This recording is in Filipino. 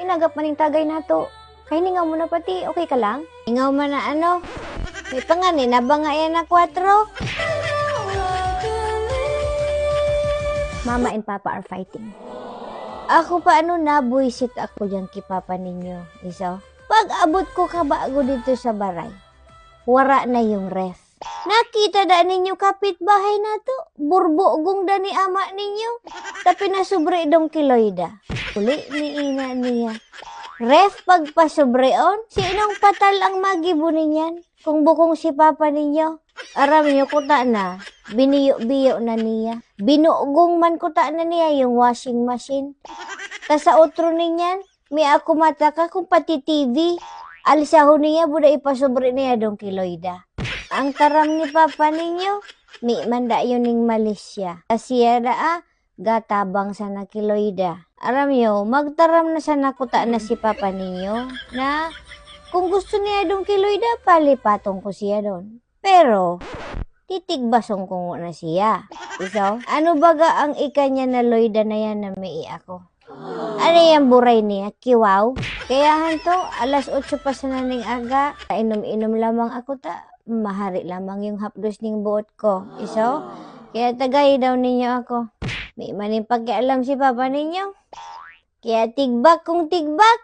nagap maning tagay nato. Kay ningaw mo na pati, okay ka lang? Ningaw man na ano? May panganin na ba nga yan na 4? Mama and Papa are fighting. Ako pa ano na, buisit ako dyan kay Papa ninyo. Iso? Pag abot ko kabago dito sa baray, wara na yung ref. Nakita da ninyo kapitbahay na to. Burbogong da ni ama ninyo. Tapi na sobre dong kiloida. Uli ni ina niya. Ref pagpasobreon, sinong patal ang magibunin yan? Kung bukong si Papa ninyo. Aram nyo kuta na, biniyo-biyo na niya. Binuugong man kuta na niya yung washing machine. Ta sa otro ninyan, may ako mataka kung pati TV. Alisaho niya, buda ipasobre niya dong kiloida. Ang taram ni Papa ninyo, mi manda yun ning Malaysia. Asiya da gatabang sa nakiloida. Aram nyo, magtaram na sa nakuta na si Papa ninyo na kung gusto niya dong kiloida, palipatong ko siya doon. Pero, titigbasong ko na siya. Isaw, ano baga ang ikanya na loida na yan na may ako? Ano yung buray niya? Kiwaw? Kaya hanto, alas 8 pa sa naning aga. Inom-inom lamang ako ta. Mahari lamang yung hapdos ning buot ko. Iso? Kaya tagay daw ninyo ako. May maning pagkialam si Papa ninyo. Kaya tigbak kung tigbak.